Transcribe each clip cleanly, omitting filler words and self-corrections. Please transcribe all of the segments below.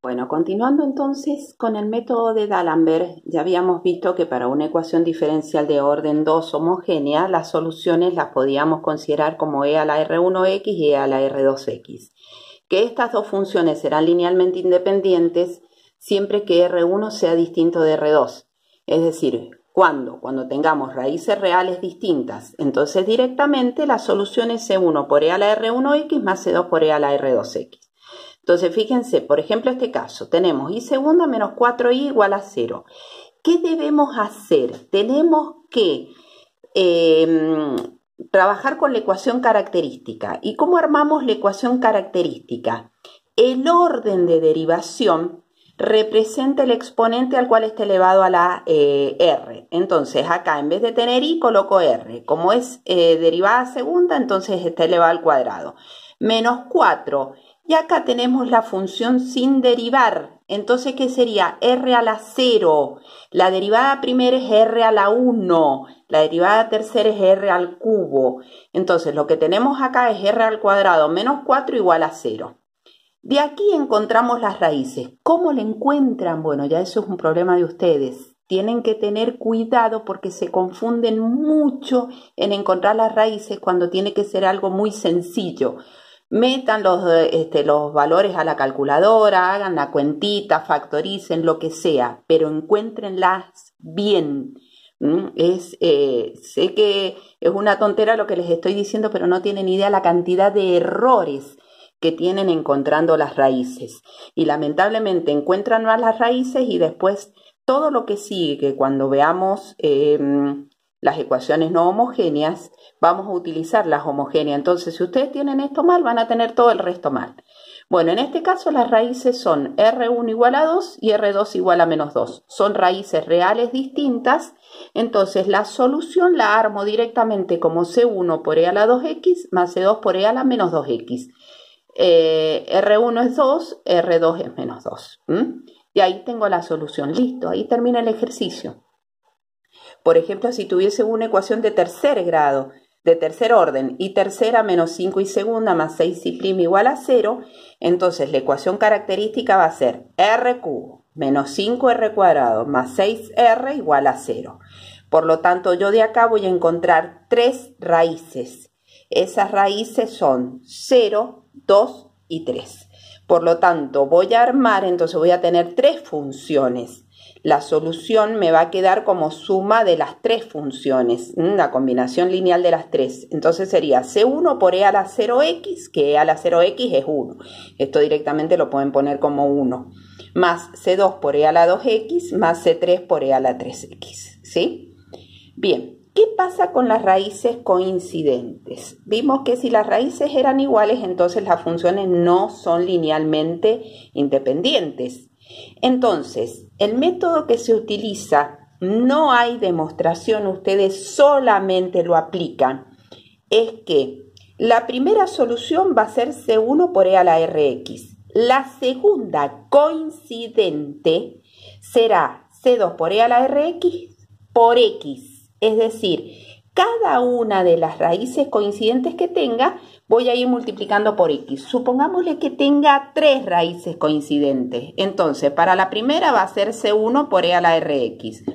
Bueno, continuando entonces con el método de D'Alembert, ya habíamos visto que para una ecuación diferencial de orden 2 homogénea, las soluciones las podíamos considerar como e a la R1x y e a la R2x, que estas dos funciones serán linealmente independientes siempre que R1 sea distinto de R2, es decir, cuando tengamos raíces reales distintas, entonces directamente la solución es C1 por e a la R1x más C2 por e a la R2x. Entonces, fíjense, por ejemplo, este caso, tenemos y segunda menos 4i igual a 0. ¿Qué debemos hacer? Tenemos que trabajar con la ecuación característica. ¿Y cómo armamos la ecuación característica? El orden de derivación representa el exponente al cual está elevado a la r. Entonces, acá en vez de tener i, coloco r. Como es derivada segunda, entonces está elevado al cuadrado. Menos 4. Y acá tenemos la función sin derivar. Entonces, ¿qué sería? R a la 0. La derivada primera es R a la 1. La derivada tercera es R al cubo. Entonces, lo que tenemos acá es R al cuadrado menos 4 igual a 0. De aquí encontramos las raíces. ¿Cómo le encuentran? Bueno, ya eso es un problema de ustedes. Tienen que tener cuidado porque se confunden mucho en encontrar las raíces cuando tiene que ser algo muy sencillo. Metan los valores a la calculadora, hagan la cuentita, factoricen, lo que sea, pero encuéntrenlas bien. Sé que es una tontera lo que les estoy diciendo, pero no tienen idea la cantidad de errores que tienen encontrando las raíces. Y lamentablemente encuentran mal las raíces y después todo lo que sigue, cuando veamos las ecuaciones no homogéneas, vamos a utilizar las homogéneas. Entonces, si ustedes tienen esto mal, van a tener todo el resto mal. Bueno, en este caso las raíces son R1 igual a 2 y R2 igual a menos 2. Son raíces reales distintas. Entonces, la solución la armo directamente como C1 por e a la 2x más C2 por e a la menos 2x. R1 es 2, R2 es menos 2. Y ahí tengo la solución. Listo, ahí termina el ejercicio. Por ejemplo, si tuviese una ecuación de tercer grado, de tercer orden, y tercera menos 5 y segunda más 6y' igual a 0, entonces la ecuación característica va a ser r cubo menos 5r cuadrado más 6r igual a 0. Por lo tanto, yo de acá voy a encontrar tres raíces. Esas raíces son 0, 2 y 3. Por lo tanto, voy a armar, entonces voy a tener tres funciones. La solución me va a quedar como suma de las tres funciones, la combinación lineal de las tres. Entonces sería C1 por e a la 0x, que e a la 0x es 1. Esto directamente lo pueden poner como 1. Más C2 por e a la 2x, más C3 por e a la 3x. ¿Sí? Bien. ¿Qué pasa con las raíces coincidentes? Vimos que si las raíces eran iguales, entonces las funciones no son linealmente independientes. Entonces, el método que se utiliza, no hay demostración, ustedes solamente lo aplican, es que la primera solución va a ser C1 por e a la rx. La segunda coincidente será C2 por e a la rx por x. Es decir, cada una de las raíces coincidentes que tenga, voy a ir multiplicando por x. Supongámosle que tenga tres raíces coincidentes. Entonces, para la primera va a ser C1 por e a la rx.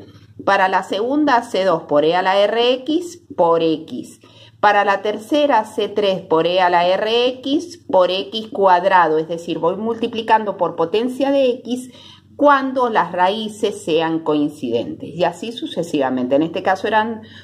Para la segunda, C2 por e a la rx por x. Para la tercera, C3 por e a la rx por x cuadrado. Es decir, voy multiplicando por potencia de x cuando las raíces sean coincidentes y así sucesivamente. En este caso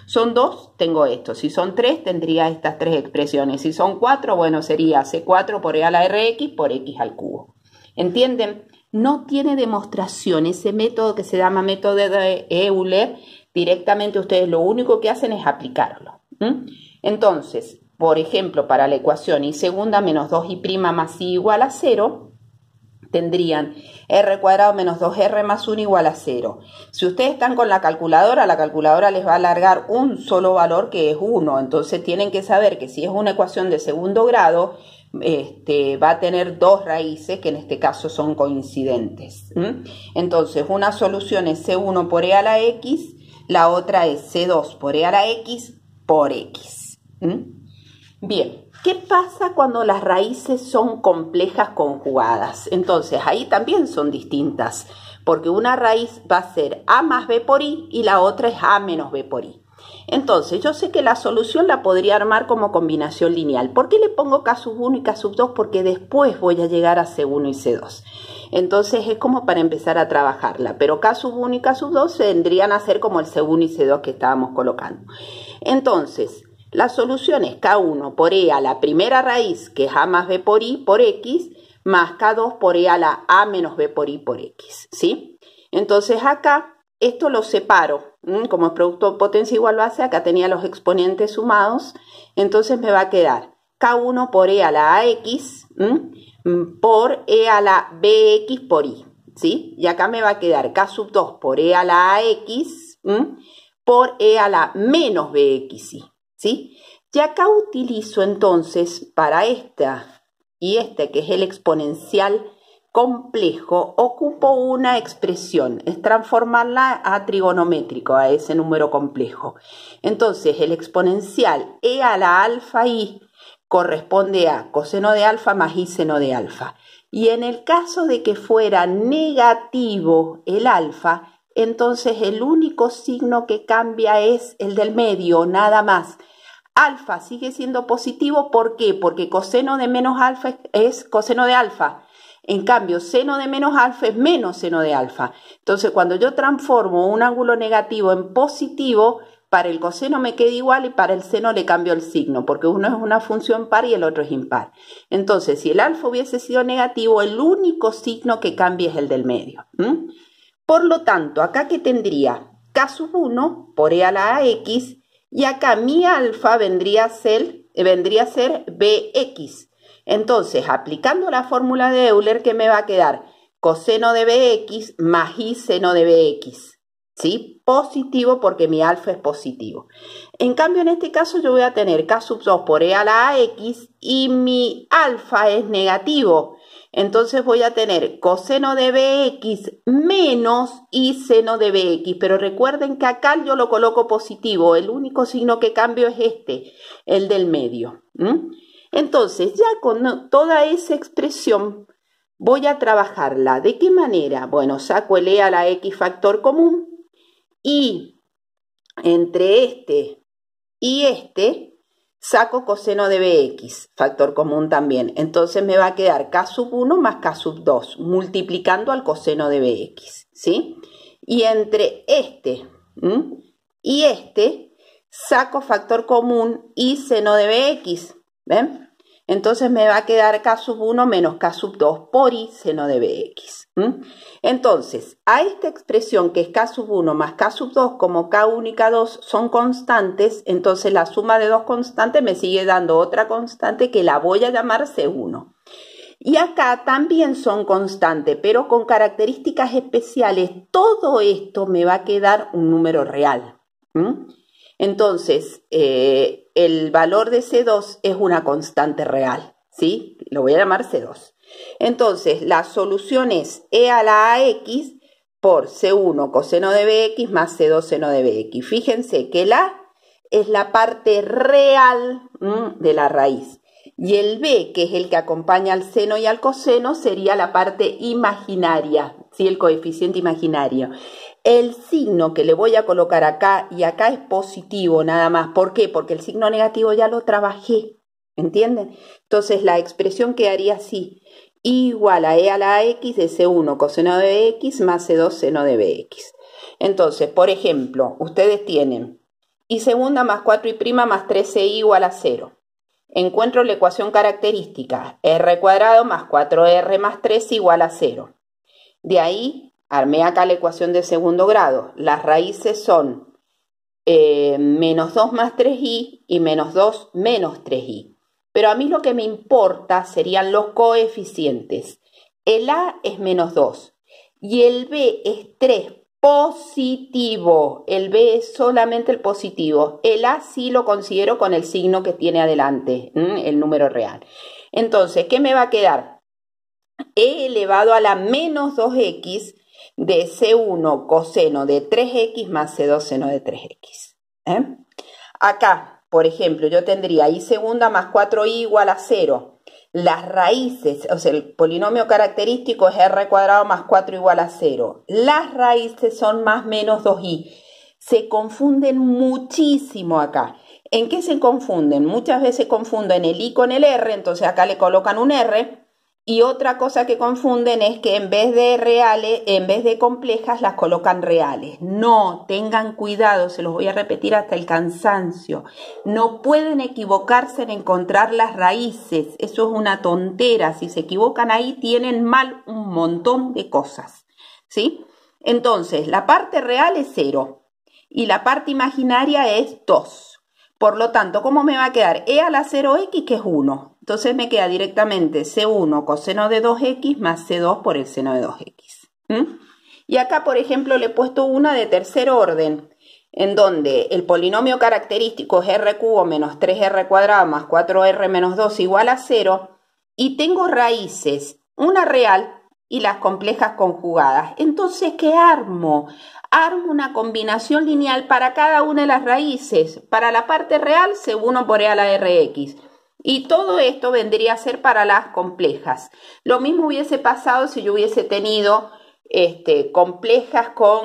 son 2, tengo esto. Si son 3, tendría estas tres expresiones. Si son 4, bueno, sería C4 por e a la rx por x al cubo. ¿Entienden? No tiene demostración. Ese método que se llama método de Euler, directamente ustedes lo único que hacen es aplicarlo. Entonces, por ejemplo, para la ecuación y segunda menos 2y' más i igual a 0, tendrían r cuadrado menos 2r más 1 igual a 0. Si ustedes están con la calculadora les va a alargar un solo valor que es 1. Entonces tienen que saber que si es una ecuación de segundo grado, va a tener dos raíces que en este caso son coincidentes. Entonces una solución es C1 por e a la x, la otra es C2 por e a la x por x. Bien. ¿Qué pasa cuando las raíces son complejas conjugadas? Entonces, ahí también son distintas, porque una raíz va a ser a más b por i y la otra es a menos b por i. Entonces, yo sé que la solución la podría armar como combinación lineal. ¿Por qué le pongo k sub 1 y k sub 2? Porque después voy a llegar a C1 y C2. Entonces, es como para empezar a trabajarla. Pero k sub 1 y k sub 2 vendrían a ser como el C1 y C2 que estábamos colocando. Entonces, la solución es K1 por E a la primera raíz, que es A más B por I por X, más K2 por E a la A menos B por I por X, ¿sí? Entonces acá, esto lo separo, como es producto de potencia igual base, acá tenía los exponentes sumados, entonces me va a quedar K1 por E a la AX por E a la BX por I, ¿sí? Y acá me va a quedar K sub 2 por E a la AX por E a la menos BXI. ¿Sí? Y acá utilizo entonces para esta y este, que es el exponencial complejo, ocupo una expresión, es transformarla a trigonométrico, a ese número complejo. Entonces el exponencial e a la alfa i corresponde a coseno de alfa más i seno de alfa. Y en el caso de que fuera negativo el alfa, entonces el único signo que cambia es el del medio, nada más. Alfa sigue siendo positivo, ¿por qué? Porque coseno de menos alfa es coseno de alfa. En cambio, seno de menos alfa es menos seno de alfa. Entonces, cuando yo transformo un ángulo negativo en positivo, para el coseno me queda igual y para el seno le cambio el signo, porque uno es una función par y el otro es impar. Entonces, si el alfa hubiese sido negativo, el único signo que cambia es el del medio. Por lo tanto, acá que tendría K sub 1 por E a la AX, y acá mi alfa vendría a ser Bx. Entonces, aplicando la fórmula de Euler, ¿qué me va a quedar? Coseno de Bx más i seno de Bx. ¿Sí? Positivo porque mi alfa es positivo. En cambio, en este caso yo voy a tener K sub 2 por E a la AX y mi alfa es negativo. Entonces voy a tener coseno de Bx menos i seno de Bx, pero recuerden que acá yo lo coloco positivo, el único signo que cambio es este, el del medio. Entonces ya con toda esa expresión voy a trabajarla. ¿De qué manera? Bueno, saco el e a la x factor común y entre este y este saco coseno de Bx, factor común también. Entonces me va a quedar K sub 1 más K sub 2, multiplicando al coseno de Bx, ¿sí? Y entre este y este, saco factor común y seno de Bx, ¿ven? Entonces me va a quedar K sub 1 menos K sub 2 por i seno de Bx. Entonces, a esta expresión que es K sub 1 más K sub 2, como K1 y K2 son constantes, entonces la suma de dos constantes me sigue dando otra constante que la voy a llamar C1. Y acá también son constantes, pero con características especiales. Todo esto me va a quedar un número real. Entonces, el valor de C2 es una constante real, ¿sí? Lo voy a llamar C2. Entonces, la solución es E a la AX por C1 coseno de Bx más C2 seno de Bx. Fíjense que el A es la parte real de la raíz. Y el B, que es el que acompaña al seno y al coseno, sería la parte imaginaria, ¿sí? El coeficiente imaginario. El signo que le voy a colocar acá y acá es positivo nada más. ¿Por qué? Porque el signo negativo ya lo trabajé, ¿entienden? Entonces la expresión quedaría así. Igual a E a la X de C1 coseno de Bx más C2 seno de Bx. Entonces, por ejemplo, ustedes tienen y segunda más 4y' más 13i igual a 0. Encuentro la ecuación característica, r cuadrado más 4r más 3 igual a 0. De ahí, armé acá la ecuación de segundo grado. Las raíces son menos 2 más 3i y menos 2 menos 3i. Pero a mí lo que me importa serían los coeficientes. El A es menos 2 y el B es 3 positivo. El B es solamente el positivo. El A sí lo considero con el signo que tiene adelante, el número real. Entonces, ¿qué me va a quedar? E elevado a la menos 2x de C1 coseno de 3x más C2 seno de 3x. Acá por ejemplo, yo tendría i segunda más 4i igual a 0. Las raíces, o sea, el polinomio característico es r cuadrado más 4 igual a 0. Las raíces son más menos 2i. Se confunden muchísimo acá. ¿En qué se confunden? Muchas veces confunden el i con el r, entonces acá le colocan un r. Y otra cosa que confunden es que en vez de reales, en vez de complejas, las colocan reales. No, tengan cuidado, se los voy a repetir hasta el cansancio. No pueden equivocarse en encontrar las raíces. Eso es una tontera. Si se equivocan ahí, tienen mal un montón de cosas, ¿sí? Entonces, la parte real es 0 y la parte imaginaria es 2. Por lo tanto, ¿cómo me va a quedar? E a la 0x, que es 1. Entonces me queda directamente C1 coseno de 2x más C2 por el seno de 2x. Y acá, por ejemplo, le he puesto una de tercer orden, en donde el polinomio característico es r cubo menos 3r cuadrado más 4r menos 2 igual a 0. Y tengo raíces, una real y las complejas conjugadas. Entonces, ¿qué armo? Armo una combinación lineal para cada una de las raíces. Para la parte real, C1 por e a la rx. Y todo esto vendría a ser para las complejas. Lo mismo hubiese pasado si yo hubiese tenido complejas con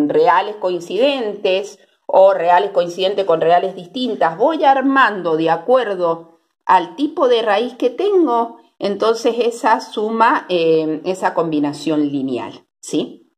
reales coincidentes o reales coincidentes con reales distintas. Voy armando de acuerdo al tipo de raíz que tengo, entonces esa suma, esa combinación lineal, ¿sí?